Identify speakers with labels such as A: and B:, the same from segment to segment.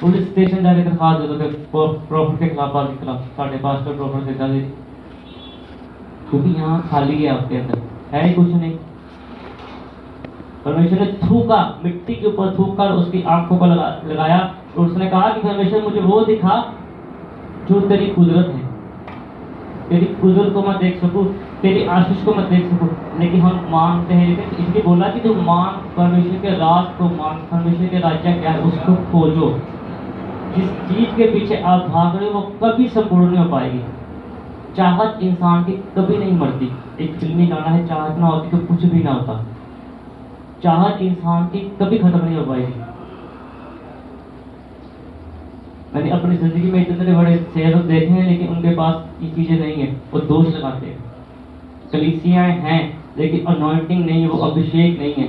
A: Police station जाके दरखास्त दे दो प्रॉफिट के खिलाफ, आपके खिलाफ, साढ़े पास्टर प्रॉफिट के खिलाफ, क्योंकि यहाँ खाली है आपके अंदर, है ही कुछ नहीं। परमेश्वर ने थूका, मिट्टी के ऊपर थूक कर उसकी आंखों को लगाया और उसने कहा कि परमेश्वर मुझे वो दिखा जो तेरी कुदरत है, तेरी कुदरत को मैं देख सकूं, तेरी आशीष को मैं देख सकूं। लेकिन हम मांगते हैं, लेकिन इसलिए बोला कि तू मांग, परमेश्वर के राज को मांग, परमेश्वर के राज्य क्या है उसको खोजो। जिस चीज के पीछे आप भाग रहे हो वो कभी संपूर्ण नहीं हो पाएगी। चाहत इंसान की कभी नहीं मरती। एक फिल्मी गाना है, चाहत ना होती तो कुछ भी ना होता। चाहत इंसान की कभी खत्म नहीं हो पाएगी। मैंने अपनी जिंदगी में इतने बड़े सेवक देखे हैं, लेकिन उनके पास ये चीजें नहीं है, वो दोष लगाते हैं। कलीसियाएं हैं लेकिन अनॉइंटिंग नहीं है, वो अभिषेक नहीं है।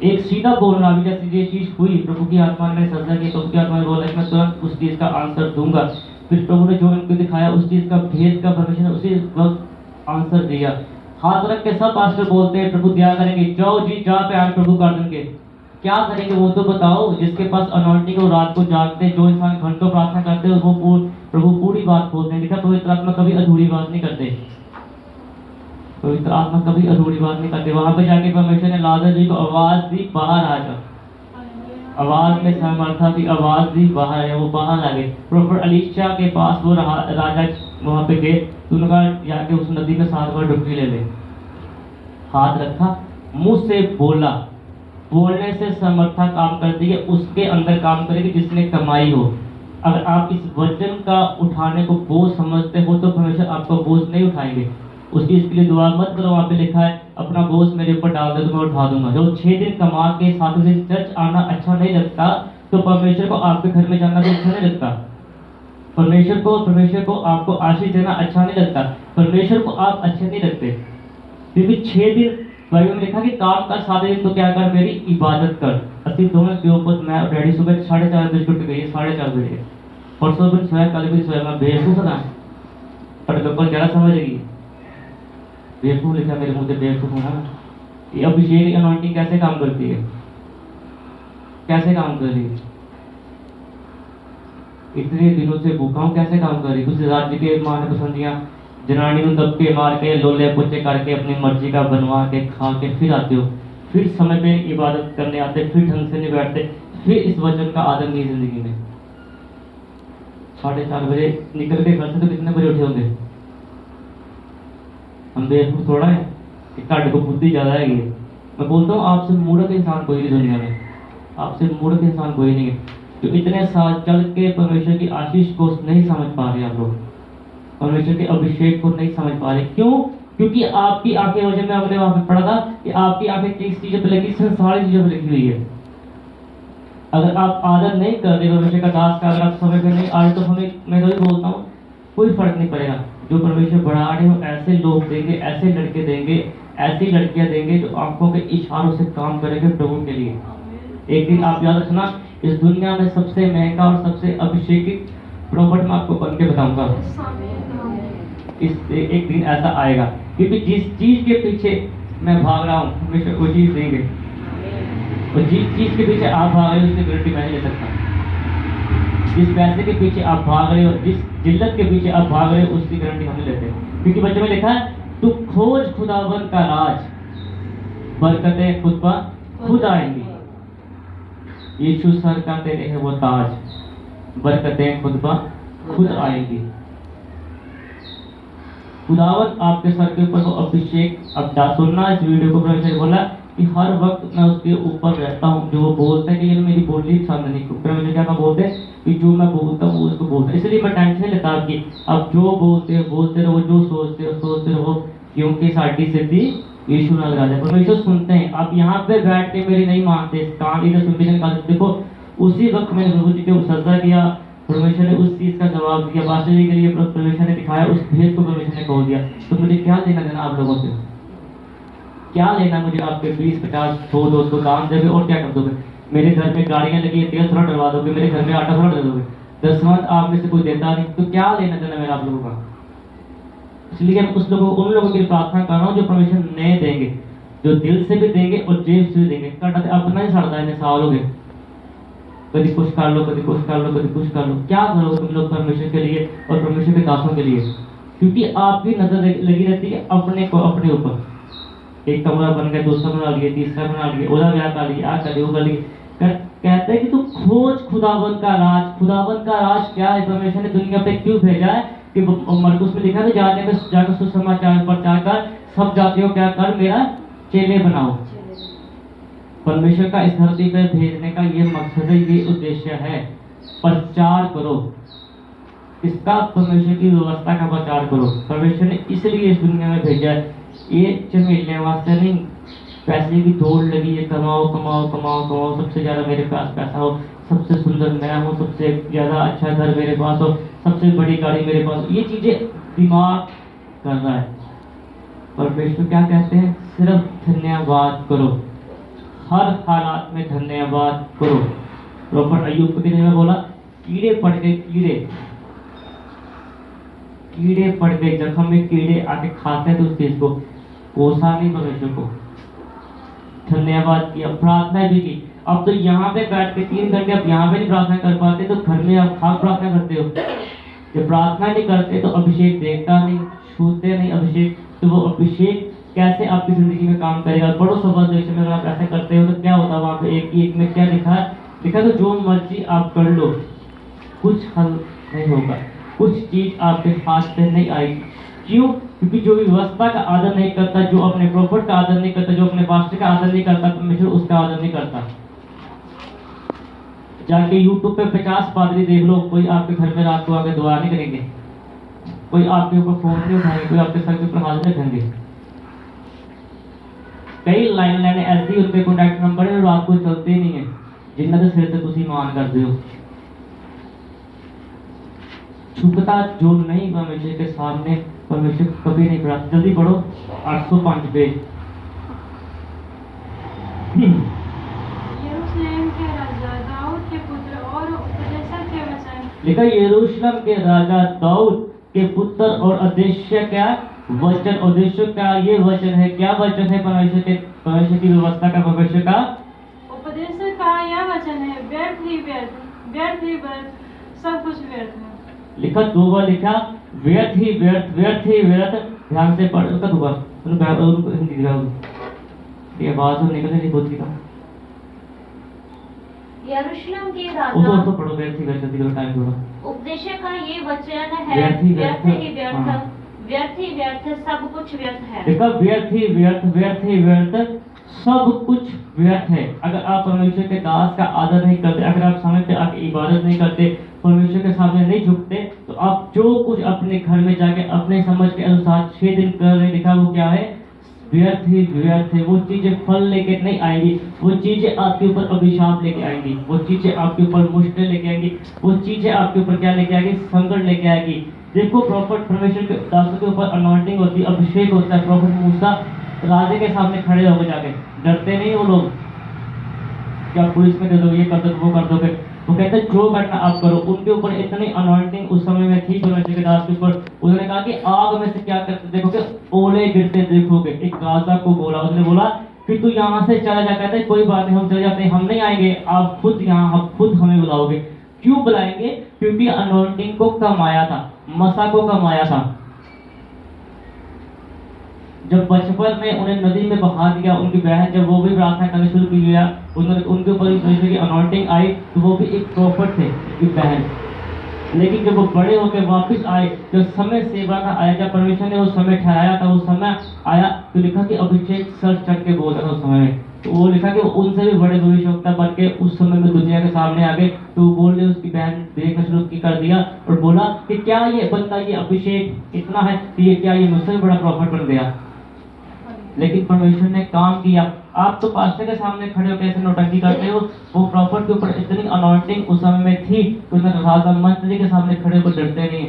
A: एक सीधा बोलना, अभी जैसे ये चीज हुई, प्रभु की आत्मा ने सजा की, प्रभु की आत्मा ने बोला कि मैं तुरंत उस चीज का आंसर दूंगा। फिर प्रभु ने जो इनको दिखाया उस चीज का भेद का परमेश्वर ने उसी वक्त आंसर दिया। हाथ रख के सब पास्टर बोलते हैं प्रभु दिया करेंगे, जाओ जी जहाँ पे आज प्रभु कर देंगे। क्या करेंगे वो तो बताओ। जिसके पास अनॉइंटिंग हो, रात को जागते, जो इंसान घंटों प्रार्थना करते हैं, वो प्रभु पूरी बात बोलते हैं। लिखा पवित्र आत्मा कभी अधूरी बात नहीं करते, पवित्र आत्मा कभी अधूरी बात नहीं करते। वहां पे जाके परमेश्वर ने लाजर जी को आवाज दी, बाहर आ जा। आवाज में सामर्था की आवाज दी, बाहर है, वो बाहर आ गए। प्रोफेट एलीशा के पास वो राजा वहां पे गए, तो उन्होंने कहा जाके उस नदी में 7 बार डुबकी ले ले। हाथ रखा, मुंह से बोला, बोलने से समर्था काम करती है, उसके अंदर काम करेगी जिसने कमाई हो। अगर आप इस वचन का उठाने को बोझ समझते हो तो परमेश्वर आपका बोझ नहीं उठाएंगे। उसकी इसके लिए दुआ मत करो, वहां पे लिखा है अपना बोझ मेरे ऊपर डाल दे तो मैं उठा दूंगा। जो 6 दिन कमा के 7वें दिन चर्च आना अच्छा नहीं लगता, तो परमेश्वर को आपके घर में जाना भी अच्छा नहीं लगता। परमेश्वर को आपको आशीष देना अच्छा नहीं लगता। परमेश्वर को आप अच्छे नहीं लगते, क्योंकि 6 दिन बाइबल में लिखा कि काम कर, 7वें दिन तो क्या कर, मेरी इबादत कर। असली दोनों के ऊपर मैं और डैडी सुबह 4:30 बजे उठ गई, 4:30 बजे, परसों दिन सोया, कल भी सोया। मैं बेवकूफ ना, पर लोगों ज्यादा समझेगी बेवकूफ लिखा मेरे मुंह से, बेवकूफ होना। ये अभिषेक अनॉइंटिंग कैसे काम करती है, कैसे काम कर रही है, इतने दिनों से भूखा हूं, कैसे काम कर रही। कुछ राज्य के मां ने पसंदियां, जनानी को दबके मार के, लोले पोचे करके, अपनी मर्जी का बनवा के खा के फिर आते हो, फिर समय पे इबादत करने आते, फिर ढंग से नहीं बैठते, फिर इस वचन का आदम नहीं जिंदगी में। 4:30 बजे निकल के घर से तो कितने बजे उठे होंगे। हम बेवकूफ थोड़ा है कि कट को बुद्धि ज्यादा है। ये मैं बोलता हूँ, आपसे मूर्ख इंसान कोई नहीं दुनिया में, आपसे मूर्ख इंसान कोई नहीं है जो इतने साल चल के परमेश्वर की आशीष को नहीं समझ पा रहे। आप लोग परमेश्वर के अभिषेक को नहीं समझ पा रहे। क्यों? क्योंकि आपकी आंखें, वजह में हमने वहां पे पढ़ा था कि आपकी आंखें किस चीजों पर लगी, संसारी चीजों पर लगी हुई है। अगर आप आदर नहीं कर रहे परमेश्वर का दास का, अगर आप समय पर नहीं आ रहे, तो हमें, मैं तो बोलता हूँ, कोई फर्क नहीं पड़ेगा। जो परमेश्वर बढ़ा रहे हो, ऐसे लोग देंगे, ऐसे लड़के देंगे, ऐसी लड़कियां देंगे जो आंखों के इशारों से काम करेंगे प्रभु के लिए। एक दिन आप याद रखना, इस दुनिया में सबसे महंगा और सबसे अभिषेकित प्रॉफिट मैं आपको बन के बताऊंगा। इस एक दिन ऐसा आएगा, क्योंकि जिस चीज के पीछे मैं भाग रहा हूँ परमेश्वर वो चीज देंगे, और जिस चीज के पीछे आप भाग रहे हो उसकी गारंटी मैं नहीं ले सकता। जिस पैसे के पीछे आप भाग रहे हो, जिस जिल्लत के पीछे आप भाग रहे हो, उसकी गारंटी हम नहीं लेते। क्योंकि बच्चे में लिखा है, तू खोज खुदावन का राज, बरकतें खुद पर खुद आएंगी। यीशु सर का तेरे है वो ताज, बरकतें खुद पर खुद आएंगी। खुदावत आपके सर के ऊपर वो अभिषेक। अब सुनना इस वीडियो को, परमेश्वर बोला कि हर वक्त मैं उसके ऊपर रहता हूँ। जो वो बोलते हैं कि ये मेरी बोली पसंद नहीं, परमेश्वर क्या बोलते हैं कि जो मैं बोलता हूँ उसको बोलता है। इसलिए मैं टेंशन नहीं लेता आपकी, आप जो बोलते हो बोलते रहो, जो सोचते रहो, क्योंकि साड़ी सिद्धि यीशु नाल राजा। परमेश्वर सुनते हैं। आप यहाँ पे बैठ के मेरी नहीं मानते, कान इधर सुनते नहीं। देखो उसी वक्त मैंने प्रभु जी को सजदा किया, परमेश्वर ने उस चीज का जवाब दिया। बादशाह जी के लिए परमेश्वर ने दिखाया, उस भेद को परमेश्वर ने खोल दिया। तो मुझे क्या लेना देना आप लोगों से, क्या लेना मुझे आपके 20, 50, 100, 200 दान देवे और क्या कर दोगे। मेरे घर में गाड़ियां लगी है, तेल थोड़ा डलवा दोगे, मेरे घर में आटा थोड़ा दे दोगे, 10वां आप में से कोई देता नहीं, तो क्या लेना देना मेरा आप लोगों का। इसलिए मैं उन लोगों के लिए प्रार्थना कर रहा हूँ जो परमेश्वर नए देंगे, जो दिल से भी देंगे और जेब से भी देंगे। अपना ही सड़ता है, साल हो गए कभी कुछ कर लो, कभी कुछ कर लो, कभी कुछ कर लो। क्या करोगे तुम लोग परमेश्वर के लिए और परमेश्वर के दासों के लिए? क्योंकि आपकी नजर लगी रहती है अपने को, अपने ऊपर। एक कमरा बन गया, दूसरा बना लिए, तीसरा बना लिए, ओला ब्याह कर लिए, आ कर लिए, वो कर लिए। कहते हैं कि तू खोज खुदावन का राज। खुदावन का राज क्या है? परमेश्वर ने दुनिया पे क्यों भेजा है? कि मरकुस में लिखा है जाकर सुसमाचार प्रचार कर, सब जातियों क्या कर, मेरा चेले बनाओ। परमेश्वर का इस धरती पर भेजने का ये मकसद है, ये उद्देश्य है। प्रचार करो। इसका परमेश्वर की व्यवस्था का प्रचार करो। परमेश्वर ने इसलिए इस दुनिया में भेजा है, ये चमेलने वास्ते नहीं। पैसे की दौड़ लगी है, कमाओ कमाओ कमाओ कमाओ, सबसे ज्यादा मेरे पास पैसा हो, सबसे सुंदर मैं हूँ, सबसे ज्यादा अच्छा घर मेरे पास हो, सबसे बड़ी गाड़ी मेरे पास हो। ये चीजें दिमाग कर रहा है। परमेश्वर क्या कहते हैं? सिर्फ धन्यवाद करो। हर हालात में धन्यवाद करो। प्रॉफिट अय्यूब के दिन में बोला, कीड़े पड़ गए, कीड़े पड़ गए, जख्म में कीड़े आके खाते हैं तो उस चीज को कोसा नहीं परमेश्वर को, धन्यवाद किया, प्रार्थना भी की। अब तो यहाँ पे बैठ के 3 घंटे आप यहाँ पे नहीं प्रार्थना कर पाते तो घर में आप खाक प्रार्थना करते हो। जब प्रार्थना नहीं करते तो अभिषेक देखता नहीं, छूते नहीं अभिषेक, तो वो अभिषेक कैसे आपकी जिंदगी में काम करेगा? बड़ो सवाल देश में अगर आप ऐसे करते हो तो क्या होता है? वहां पे एक में क्या लिखा है? लिखा तो जो मर्जी आप कर लो, कुछ हल नहीं होगा, कुछ चीज आपके हाथ से नहीं आएगी। क्यों? क्योंकि जो व्यवस्था का आदर नहीं करता, जो अपने प्रॉफिट का आदर नहीं करता, जो अपने पास्टर का आदर नहीं करता, परमेश्वर उसका आदर नहीं करता। जाके यूट्यूब पे 50 पादरी देख लो, कोई आपके घर में रात को आके दुआ नहीं करेंगे, कोई आपके ऊपर फोन नहीं उठाएंगे, कोई आपके सर के ऊपर हाथ नहीं रखेंगे। कई लाइन लाइन ऐसी उनके कॉन्टैक्ट नंबर है और आपको चलते नहीं है, जिन्ना के सिर से तुसी मान करते हो। छुपता जो नहीं परमेश्वर के सामने, परमेश्वर कभी नहीं पढ़ा। जल्दी पढ़ो 805 पेज।
B: यरूशलेम के राजा दाऊद के पुत्र और उपदेशक के वचन।
A: लिखा यरूशलेम के राजा दाऊद के पुत्र और उद्देश्य क्या वचन, उद्देश्य का ये वचन है। क्या वचन है? परमेश्वर की व्यवस्था का, परमेश्वर का
B: उपदेशक का यह वचन है, व्यर्थ ही व्यर्थ, व्यर्थ ही व्यर्थ, सब कुछ व्यर्थ है।
A: लिखा 2 बार लिखा, व्यर्थ ही व्यर्थ, व्यर्थ ही व्यर्थ। ध्यान से पढ़ उसका 2 बार, उनको हिंदी दिखाओ, ये आवाज तो निकल नहीं बोलती था।
C: यरूशलेम के राजा
A: उसको पढ़ो, व्यर्थ ही व्यर्थ, जल्दी करो, टाइम थोड़ा।
C: उपदेशक का ये वचन है,
A: व्यर्थ ही
C: व्यर्थ
A: व्यर्थ,
C: ही व्यर्थ,
A: हाँ।
C: व्यर्थ ही व्यर्थ, सब कुछ व्यर्थ है।
A: देखा, व्यर्थ ही व्यर्थ, व्यर्थ ही व्यर्थ, सब कुछ व्यर्थ है। अगर आप परमेश्वर के दास का आदर नहीं करते, अगर आप समय पे आके इबादत नहीं करते, परमेश्वर के सामने नहीं झुकते, तो आप जो कुछ अपने घर में जाके अपने समझ के अनुसार 6 दिन कर रहे, लिखा वो क्या है? व्यर्थ ही व्यर्थ है। वो चीजें फल लेके नहीं आएंगी, वो चीजें आपके ऊपर अभिशाप लेके आएंगी, वो चीजें आपके ऊपर मुश्किल लेके आएंगी, वो चीजें आपके ऊपर क्या लेके आएगी? संकट लेके आएगी। देखो, प्रॉफिट परमेश्वर के दासों के ऊपर अनॉइंटिंग होती है, अभिषेक होता है। प्रॉफिट मूसा राजे के सामने खड़े होकर जाके डरते नहीं वो लोग, क्या पुलिस में दे दो, ये कर दो, वो कर दोगे। वो कहते हैं जो करना आप करो। उनके ऊपर इतनी अनॉइंटिंग उस समय में थी परमेश्वर के दास के ऊपर। उन्होंने कहा कि आग में से क्या करते देखोगे? ओले गिरते देखोगे। एक गाजा को बोला, उसने बोला कि तू यहाँ से चला जा। कहते कोई बात नहीं, हम चले जाते हैं, हम नहीं आएंगे, आप खुद यहाँ, आप खुद हमें बुलाओगे। क्यों बुलाएंगे? क्योंकि अनॉइंटिंग को कमाया था, मसा को कमाया था। जब बचपन में उन्हें नदी में बहा दिया, उनकी बहन जब वो भी प्रार्थना करना शुरू किया, उन्होंने उनके ऊपर परमेश्वर की अनॉइंटिंग आई, तो वो भी एक प्रॉफिट थे, एक बहन। लेकिन जब वो बड़े होकर वापस आए, जब समय सेवा का आया, जब परमेश्वर ने वो समय ठहराया था, वो समय आया, तो लिखा कि अभिषेक सर चढ़ के बोल रहा था उस समय में। तो वो लिखा कि उनसे भी बड़े भविष्यवक्ता बन के उस समय में दुनिया के सामने आ गए। तो वो बोल रहे, उसकी बहन देखना शुरू कर दिया और बोला कि क्या ये बंदा, ये अभिषेक इतना है कि ये क्या ये मुझसे बड़ा प्रॉफिट बन गया। लेकिन परमेश्वर ने काम किया। आप तो पास्टर के सामने खड़े होकर ऐसे नौटंकी करते हो। वो प्रॉफिट के ऊपर इतनी अनॉइंटिंग उस समय में थी तो राजा मंत्री के सामने खड़े होकर डरते नहीं।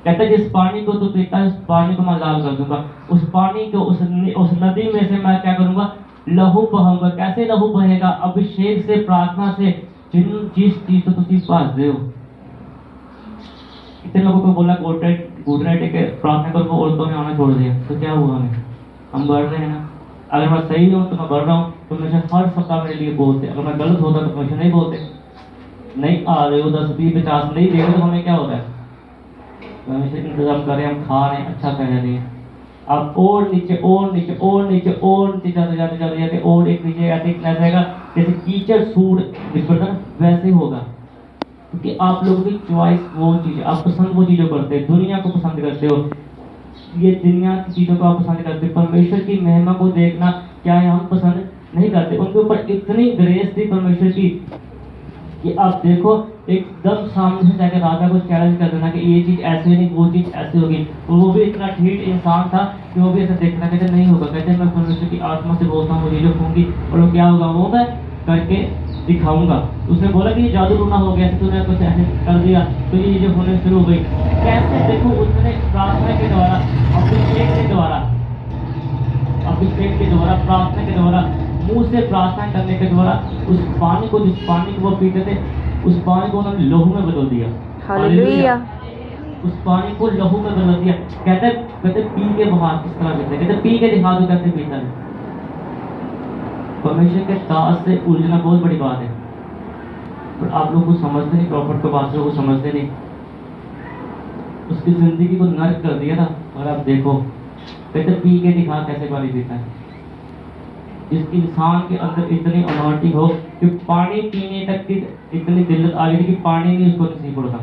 A: कहते जिस पानी को तू पीता है, उस पानी को मैं लाल कर दूंगा, उस पानी को, उस नदी में से मैं क्या करूंगा? लहू बहाऊंगा। कैसे लहू बहेगा? अभिषेक से, प्रार्थना से, जिस चीज तो तुम पासते हो। इतने लोगों को बोला गुड नाइट के प्रार्थना करो, औरतों ने आना छोड़ दिया, तो क्या हुआ हमें? हम बढ़ रहे हैं ना। अगर मैं सही हूँ तो मैं बढ़ रहा हूँ, परमेश्वर हर सप्ताह मेरे लिए बोलते। अगर मैं गलत होता तो परमेश्वर नहीं बोलते। नहीं आ रहे हो 10, 20, 50 नहीं दे रहे तो हमें क्या होता है? परमेश्वर इंतजाम कर रहे हैं, हम खा रहे हैं, अच्छा कह रहे हैं। आप और नीचे और नीचे और नीचे और नीचे जाते जाते जाते जाते और एक नीचे ऐसे ऐसा रहेगा जैसे कीचड़ सूढ़ निकलता है, वैसे होगा। क्योंकि आप लोगों की चॉइस वो चीज है, आप पसंद वो चीज़ों करते हो, दुनिया को पसंद करते हो, ये दुनिया की चीज़ों को आप पसंद करते हो। परमेश्वर की महिमा को देखना क्या है, हम पसंद नहीं करते। उनके ऊपर इतनी ग्रेस थी परमेश्वर की कि आप देखो एकदम सामने से जाकर राजा को चैलेंज कर देना कि ये चीज़ ऐसे नहीं, वो चीज़ ऐसे होगी। और वो भी इतना ठीक इंसान था कि वो भी ऐसा देखना कहते नहीं होगा। कहते मैं परमेश्वर की आत्मा से बोलता हूँ, ये जो होंगी और वो क्या होगा वो मैं करके दिखाऊंगा। उसने बोला कि ये जादू टूना हो गया, तूने कुछ ऐसे कर दिया तो ये जो होने शुरू हो गई। कैसे देखो उसने प्रार्थना के द्वारा, अभिषेक के द्वारा, अभिषेक के द्वारा, प्रार्थना के द्वारा, मुंह से प्रार्थना करने के द्वारा उस पानी को, जिस पानी को वो पीते थे, उस पानी को उन्होंने लहू में बदल दिया।
D: हालेलुया।
A: उस पानी को लहू में बदल दिया। कहते पी के बाहर किस तरह पीते, कहते पी के दिखा दो कैसे पीता है। परमेश्वर के दास से उलझना बहुत बड़ी बात है, पर आप लोग को समझते नहीं, प्रॉफिट के पास लोग समझते नहीं। उसकी जिंदगी को नर्क कर दिया था। और आप देखो कहते पी के दिखा कैसे पानी पीता है। इस इंसान के अंदर इतनी अनॉइंटिंग हो कि पानी पीने तक की इतनी दिल्लत आ गई थी कि पानी नहीं उसको नसीब होता।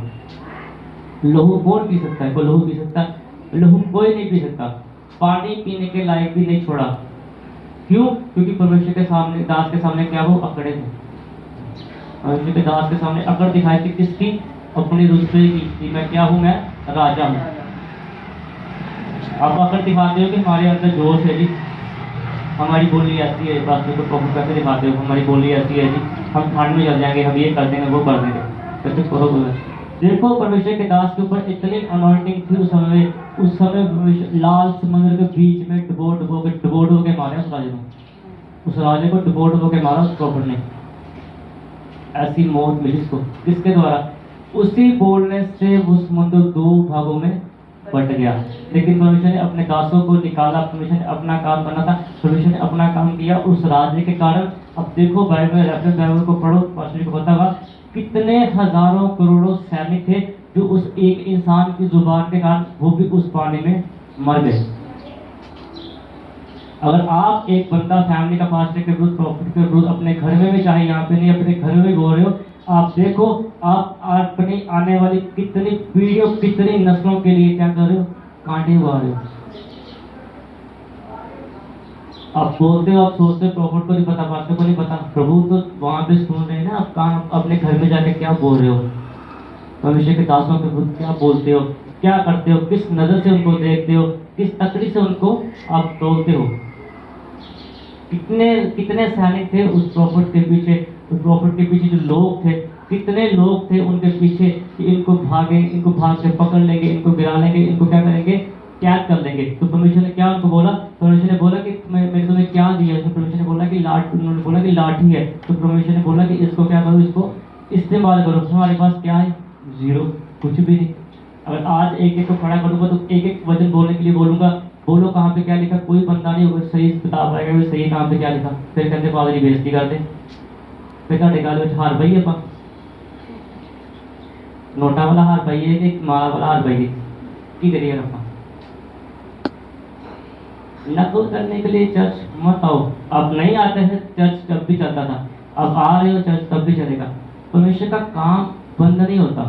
A: लहू कौन पी सकता है? कोई लहू पी सकता है? लहू कोई नहीं पी सकता। पानी पीने के लायक भी नहीं छोड़ा। क्यों? क्योंकि परमेश्वर के सामने, दास के सामने क्या वो अकड़े थे। परमेश्वर के दास के सामने अकड़ दिखाई थी किसकी? अपने रुतबे की, मैं क्या हूँ, मैं राजा हूँ। आप अकड़ दिखाते हो कि हमारे अंदर जोश है जी, हमारी बोली ऐसी है, बाकी को प्रॉफिट कैसे दिखाते हो, हमारी बोली ऐसी है जी, हम ठंड में चल जाएंगे, हम ये कर देंगे, वो कर देंगे। कैसे करो बोला। देखो परमेश्वर के दास के ऊपर इतनी अनॉइंटिंग थी उस समय लाल समुद्र के बीच में डुबो के मारे उस राजे को डुबो के मारा उस प्रॉफिट ने। ऐसी मौत मिली उसको, किसके द्वारा? उसी बोलने से वो समुद्र 2 भागों में बट गया। लेकिन परमेश्वर ने अपने दासों को निकाला, परमेश्वर ने अपना काम करना था, परमेश्वर ने अपना काम किया उस राज्य के कारण। अब देखो बाइबल, रेफरेंस बाइबल को पढ़ो, पास्टर को पता होगा कितने हजारों करोड़ों सैनिक थे जो उस एक इंसान की जुबान के कारण वो भी उस पानी में मर गए। अगर आप एक बंदा फैमिली का पास्टर के विरुद्ध, प्रॉफिट के विरुद्ध, अपने घर में भी, चाहे यहाँ पे नहीं, अपने घर में भी बोल रहे हो, आप देखो आप अपनी आने वाली कितनी पीढ़ियों, कितनी नस्लों के लिए क्या कर रहे हो? कांटे उगा रहे हो। आप बोलते हो, आप सोचते हो प्रॉफिट को नहीं पता, पास्टर को नहीं पता, प्रभु तो वहां पे सुन रहे हैं ना। आप काम अपने घर में जाके क्या बोल रहे हो? भविष्य के दासों के विरुद्ध क्या बोलते हो, क्या करते हो, किस नजर से उनको देखते हो, किस तकड़ी से उनको आप तोलते हो। कितने सैनिक थे उस प्रॉफिट के पीछे, उस प्रॉफिट के पीछे जो लोग थे, कितने लोग थे उनके पीछे कि इनको भाग के पकड़ लेंगे, इनको गिरा लेंगे, इनको क्या करेंगे? कैद कर लेंगे। तो परमेश्वर ने क्या उनको बोला? परमेश्वर ने बोला कि मैंने तुम्हें क्या दिया? तो परमेश्वर ने बोला कि उन्होंने बोला कि लाठी है। तो परमेश्वर ने बोला कि इसको क्या करो, इसको इस्तेमाल करो। हमारे पास क्या है? 0, कुछ भी नहीं। अगर आज एक को खड़ा करूंगा तो एक वचन बोलने के लिए बोलूंगा, बोलो कहाँ पे क्या लिखा, कोई बंदा नहीं होगा सही किताब आएगा सही कहाँ पे क्या लिखा। फिर कहते पादरी बेइज्जती करते, फिर निकाल हार भाई अपा नोटा वाला हार पाइए कि माला वाला हार पाइए, की करिए अपा। नकल करने के लिए चर्च मत आओ। अब नहीं आते हैं चर्च, तब भी चलता था, अब आ रहे हो चर्च तब भी चलेगा। परमेश्वर का काम बंद नहीं होता।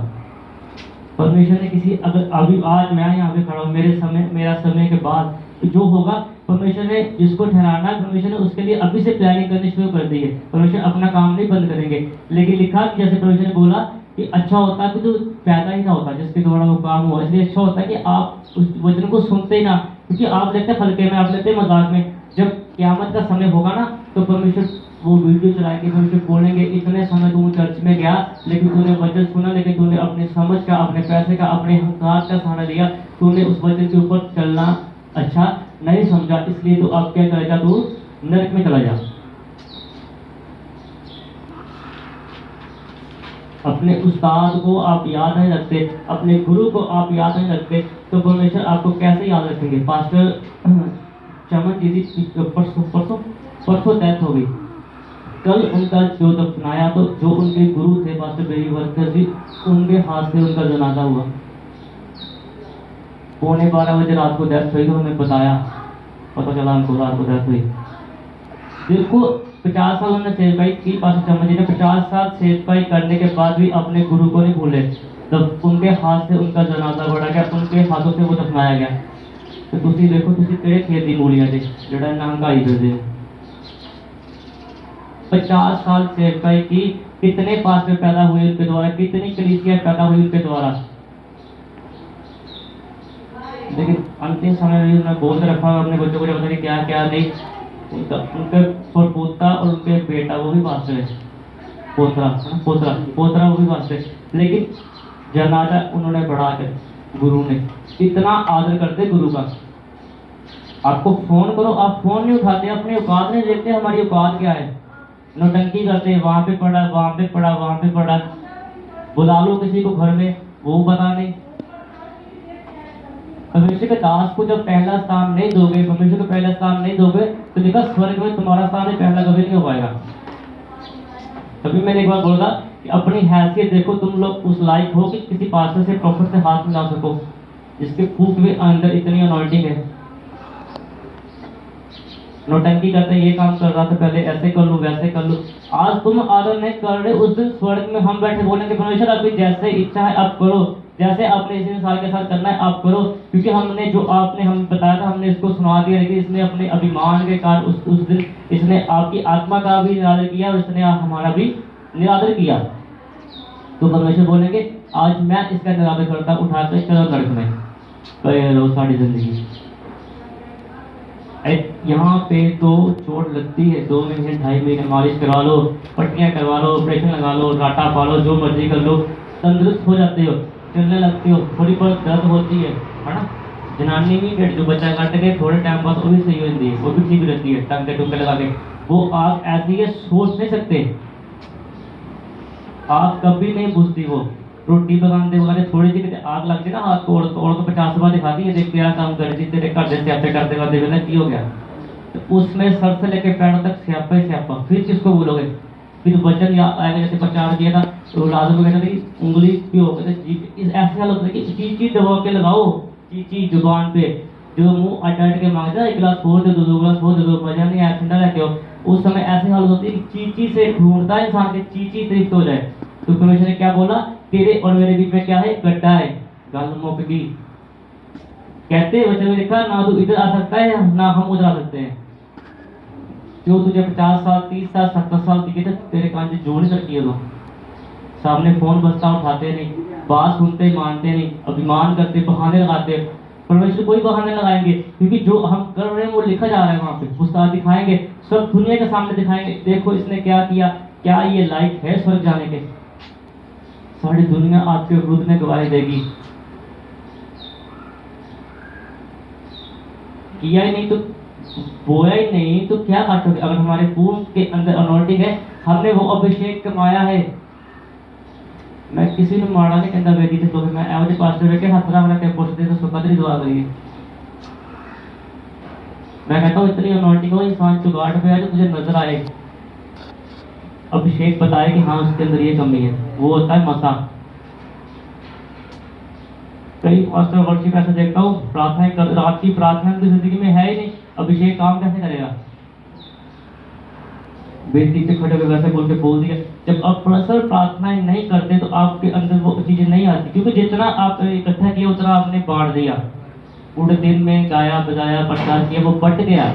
A: परमेश्वर ने किसी, अगर अभी आज मैं यहाँ पे खड़ा हूँ, मेरा समय के बाद जो होगा, परमेश्वर ने जिसको ठहराना है, परमेश्वर ने उसके लिए अभी से प्लानिंग करनी शुरू कर दी है। परमेश्वर अपना काम नहीं बंद करेंगे। लेकिन लिखा जैसे परमेश्वर ने बोला कि अच्छा होता है कि जो पैदा ही ना होता, जिसके द्वारा वो काम हुआ, इसलिए अच्छा होता है कि आप उस वचन को सुनते ही ना, क्योंकि आप लेते हल्के में, आप लेते मजाक में। जब क़यामत का समय होगा ना, तो परमेश्वर वो वीडियो चलाएंगे, परमेश्वर बोलेंगे इतने समय तू चर्च में गया, लेकिन तूने वचन सुना, लेकिन तूने अपनी समझ का, अपने पैसे का, अपने हंकार का सहारा लिया, तूने उस वचन के ऊपर चलना अच्छा नहीं समझा, इसलिए तो अब क्या करेगा, तू नरक में चला जा। अपने उस्ताद को आप याद नहीं रखते, अपने गुरु को आप याद नहीं रखते, तो परमेश्वर आपको कैसे याद रखेंगे। पास्टर चमन दीदी परसों डेथ हो गई, कल उनका जो दफनाया तो जो उनके गुरु थे पास्टर बेरी वर्कर जी, उनके हाथ से उनका जनाजा हुआ। 11:15 रात को डेथ हुई तो हमें बताया, पता चला हमको रात को डेथ हुई। देखो 50 साल उन्होंने सेवकाई की, पास्टर चम्मच जी ने 50 साल सेवकाई करने के बाद भी अपने गुरु को नहीं भूले। तब उनके हाथ से उनका जनाजा बढ़ा गया, उनके हाथों से वो दफनाया गया। तो तुसी देखो तुसी किहड़े खेत दी मूलियां जे जेड़ा नंगाई फिरदे। 50 साल सेवकाई की, कितने पास्टर पैदा हुए उनके द्वारा, कितनी कलीसिया पैदा हुई उनके द्वारा। लेकिन अंतिम समय में उन्होंने बोल रखा अपने बच्चों को, पता नहीं क्या क्या नहीं। उनके पोता और उनके बेटा वो भी पास्टर है, पोतरा वो भी पास्टर है। लेकिन जनाजा उन्होंने बढ़ा कर, गुरु ने इतना आदर करते गुरु का। आपको फोन करो, आप फोन नहीं उठाते, अपनी औकात नहीं देखते, हमारी औकात क्या है। नौटंकी करते, वहां पे पड़ा, वहां पे पड़ा, वहां पे पड़ा। बुला लो किसी को घर में, वो पता नहीं। परमेश्वर के दास को जब पहला स्थान नहीं दोगे, परमेश्वर को पहला स्थान नहीं दोगे, तो देखा स्वर्ग में तुम्हारा स्थान ही पहला कभी नहीं हो पाएगा। तभी मैंने एक बार बोला कि अपनी हैसियत देखो, तुम लोग उस लायक हो कि किसी पास्टर से, प्रॉफिट से हाथ मिला सको, जिसके फूक में अंदर इतनी अनॉइंटिंग है। नौटंकी करते, ये काम कर रहा था पहले ऐसे कर लो, वैसे कर लो। आज तुम आदर नहीं कर रहे, उस दिन स्वर्ग में हम बैठे बोलेंगे परमेश्वर आपकी जैसे इच्छा है आप करो, जैसे आपने इस इंसान के साथ करना है आप करो, क्योंकि हमने जो आपने हमें बताया था हमने इसको सुना दिया। लेकिन इसने अपने अभिमान के कारण उस दिन इसने आपकी आत्मा का भी निरादर किया और इसने हमारा भी निरादर किया। तो परमेश्वर बोलेंगे आज मैं इसका निरादर करता, उठाकर चलो नरक में करे लो सारी जिंदगी। यहाँ पे तो चोट लगती है, 2 महीने 2.5 महीने मालिश करवा लो, पट्टियाँ करवा लो, ऑपरेशन लगा लो, राटा पा लो, जो मर्जी कर लो, तंदुरुस्त हो जाते हो, चलने लगते हो। थोड़ी बहुत दर्द होती है ना। जनानी भी जो बच्चा काट के थोड़े टाइम बाद वो भी सही हो जाती है, वो भी ठीक रहती है, टंके टुके लगा के। वो आग ऐसी है सोच नहीं सकते, आग कभी नहीं बुझती। वो रोटी पकाते वगैरह थोड़ी सी आग लगती है ना हाथ को, और तो 50 बार दिखाती है, देख तेरा काम कर दी, तेरे घर से स्यापे करते करते बोला की हो गया। तो उसमें सर से लेके पैरों तक स्यापा ही स्यापा। फिर किसको बोलोगे? फिर वचन या आएगा, जैसे प्रचार किया था तो लाजू को कहता था कि उंगली पियो, कहते जीभ इस ऐसे हाल होता है कि चीची दबा के लगाओ, चीची जुबान पे, जो मुंह अटैट के मांगता है 1 गिलास और दे दो, 2 गिलास और दे दो, मजा नहीं आया, ठंडा लेके आओ। उस समय ऐसी हालत होती है कि चीची से ढूंढता है इंसान के चीची तृप्त हो जाए। तो परमेश्वर ने क्या बोला? तेरे और मेरे बीच में क्या है? गड्ढा है, गल मुक गई। कहते वचन में लिखा ना तू इधर आ सकता है ना हम उधर आ सकते हैं। जो तुझे 50 साल 30 साल 70 साल की तेरे कान से जोड़ नहीं सकती है। तो सामने फोन बजता उठाते नहीं, बात सुनते मानते नहीं, अभिमान करते, बहाने लगाते। परमेश्वर कोई बहाने लगाएंगे, क्योंकि जो हम कर रहे हैं वो लिखा जा रहा है वहां पे, उस्ताद दिखाएंगे, सब दुनिया के सामने दिखाएंगे, देखो इसने क्या किया, क्या ये लायक है स्वर्ग जाने के। सारी दुनिया आपके विरुद्ध में गवाही देगी। किया ही नहीं तो, बोया ही नहीं तो क्या काटोगे? अगर हमारे पूर्ण के अंदर अनॉइंटिंग है, हमने वो अभिषेक कमाया है। मैं किसी ने माड़ा नहीं कहता वेदी से, तो मैं एवं पास्टर के हाथ रहा के पोस्ट दे तो कदरी दुआ करिए। मैं कहता हूँ इतनी अनॉइंटिंग हो, इंसान चुगाट पे है जो तुझे नजर आए, अभिषेक बताए कि हाँ उसके अंदर ये कमी है, वो होता है मसा। कई पास्टर वर्शिप ऐसा देखता हूँ, प्रार्थना रात की प्रार्थना उनकी जिंदगी में है ही नहीं, अभिषेक काम कैसे करेगा? बेटी पे खड़े वैसे बोल के बोल दिया। जब आप परमेश्वर प्रार्थनाएं नहीं करते तो आपके अंदर वो चीजें नहीं आती, क्योंकि जितना आप इकट्ठा किया उतना आपने बांट दिया। पूरे दिन में गाया बजाया प्रचार किया, वो बट गया।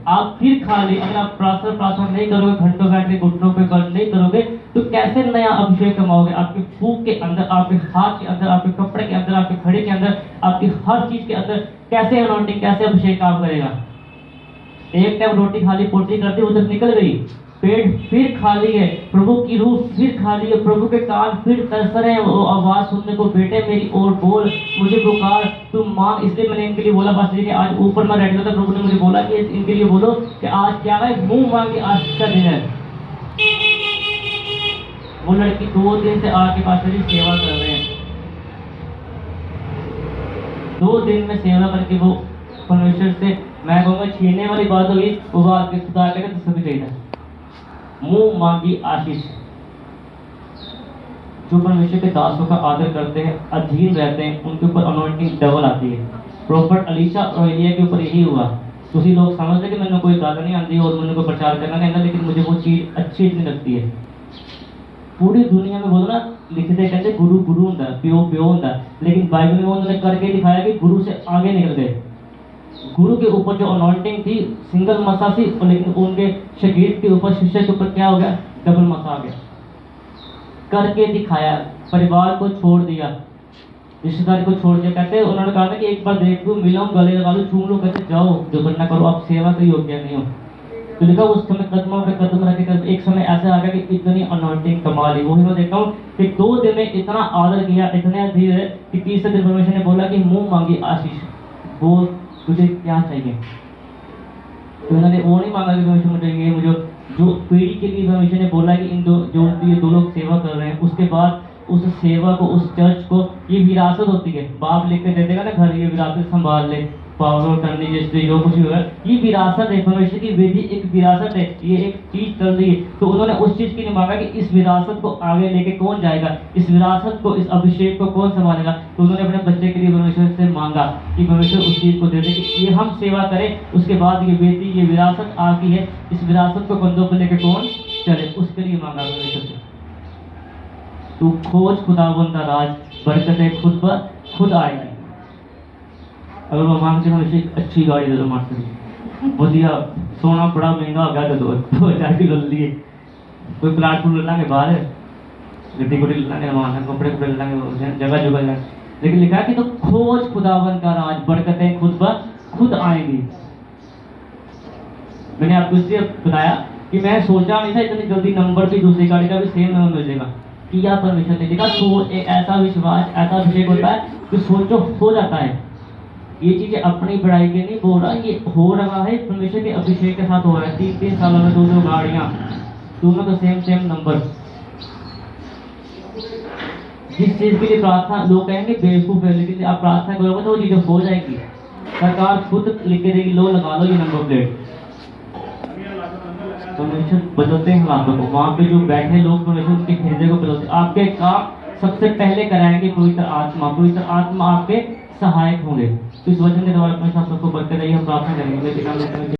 A: आप फिर खाली, अगर आप प्रार्थना नहीं करोगे, घंटों बैठ के घुटनों पे कर नहीं करोगे, तो कैसे नया अभिषेक कमाओगे? आपके फूक के अंदर, आपके हाथ के अंदर, आपके कपड़े के अंदर, आपके खड़े के अंदर, आपकी हर चीज के अंदर कैसे अनॉइंटिंग, कैसे अभिषेक काम करेगा? एक टाइम रोटी खाली पोटी करती, उधर निकल गई, पेट फिर खाली है, प्रभु की रूह फिर खाली है, प्रभु के कान फिर तरस रहे हैं वो आवाज सुनने को, बेटे मेरी ओर बोल, मुझे पुकार, तू मांग। इसलिए मैंने इनके लिए बोला बस कि आज ऊपर मैं रेडी था, प्रभु ने मुझे बोला कि इनके लिए बोलो कि आज क्या है, मुंह मांगे आज का दिन है। वो लड़की 2 दिन से आके पास मेरी सेवा कर रहे हैं, 2 दिन में सेवा करके वो परमेश्वर से, मैं कहूँगा छीनने वाली बात होगी, वो बात के खुदा के तो सभी चाहिए। मुंह मांगी आशीष। जो परमेश्वर के दासों का आदर करते हैं, अधीन रहते हैं, उनके ऊपर अनॉइंटिंग डबल आती है। प्रॉफिट अलीशा और एलिया के ऊपर यही हुआ। तुसी लोग समझते कि मैंने कोई गल नहीं आती और मैंने कोई प्रचार करना कहना, लेकिन मुझे वो चीज अच्छी इतनी लगती है। पूरी दुनिया में बोलो ना, लिखते कहते गुरु गुरु होता है, प्यो प्यो होता है, लेकिन बाइबल में उन्होंने करके दिखाया कि गुरु से आगे निकल गए। गुरु के ऊपर जो अनॉइंटिंग थी सिंगल मसा थी, लेकिन उनके शगीर्द के ऊपर, शिष्य के ऊपर क्या हो गया? डबल मसा आ गया। करके दिखाया, परिवार को छोड़ दिया, रिश्तेदार को छोड़ दिया। कहते उन्होंने कहा था कि एक बार देख लूं, मिलो, गले लगा लो, चूम लो, कहते जाओ जो करना करो, आप सेवा के योग्य नहीं हो। तो लिखा उस समय कदमों पे कदम रखे कर एक समय ऐसा आ गया कि इतनी अनॉइंटिंग कमाल ही। वही मैं देखता हूँ कि 2 दिन में इतना आदर किया, इतने अधीर है कि तीसरे दिन परमेश्वर ने बोला कि मुंह मांगी आशीष, वो तुझे क्या चाहिए? तो उन्होंने वो नहीं मांगा कि परमेश्वर मुझे ये, मुझे जो पीढ़ी के लिए परमेश्वर ने बोला कि इन जो ये 2 लोग सेवा कर रहे हैं, उसके बाद उस सेवा को, उस चर्च को, ये विरासत होती है। बाप लेके दे देगा ना घर, ये विरासत संभाल ले, पावर करनी, जैसे जो कुछ भी होगा, ये विरासत है। परमेश्वर की वेदी एक विरासत है, ये एक चीज चल रही है। तो उन्होंने उस चीज की नहीं मांगा कि इस विरासत को आगे लेके कौन जाएगा, इस विरासत को, इस अभिषेक को कौन संभालेगा। तो उन्होंने अपने बच्चे के लिए परमेश्वर से मांगा कि परमेश्वर उस चीज को दे दे कि ये हम सेवा करें, उसके बाद ये वेदी, ये विरासत आपकी है, इस विरासत को कंधों पर लेके कौन चले, उसके लिए मांगा परमेश्वर से। तू खोज खुदावंद का राज, बरकतें खुद ब खुद आएगी। अगर वो मांगते हमेशा एक अच्छी गाड़ी दे दो, मार्सिडीज बढ़िया, सोना बड़ा महंगा हो गया, दे दो 2000 की ले लिए, कोई प्लाटफॉर्म ले लांगे, बाहर है गड्डी गुड्डी ले लांगे, वहाँ कपड़े कपड़े ले लांगे, जगह जगह लांगे। लेकिन लिखा है कि तो खोज खुदावंद का राज, बरकतें खुद ब खुद आएंगी। मैंने आपको इसलिए बताया कि मैं सोचा नहीं था इतनी जल्दी नंबर भी दूसरी गाड़ी का भी सेम नंबर मिल जाएगा। किया परमेश्वर ने, देखा तो एक ऐसा विश्वास, ऐसा अभिषेक होता है कि सोचो हो जाता है। ये चीजें अपनी बड़ाई के नहीं बोल रहा, ये हो रहा है परमेश्वर के अभिषेक के साथ हो रहा है। 3-3 सालों में 2-2 गाड़ियां, दोनों का सेम नंबर। जिस चीज के लिए प्रार्थना, लोग कहेंगे बेवकूफ है, लेकिन आप प्रार्थना करोगे तो वो चीजें हो जाएगी। सरकार खुद लिख के देगी, लो लगा लो ये नंबर प्लेट। परमेश्वर बदलते हैं हालातों को। वहाँ पे जो बैठे लोग परमेश्वर उनके हृदय को बदलते। आपके काम सबसे पहले कराएंगे पवित्र आत्मा आपके सहायक होंगे। तो इस वचन के द्वारा अपने साथ सबको बरकत रही, हम प्रार्थना करेंगे।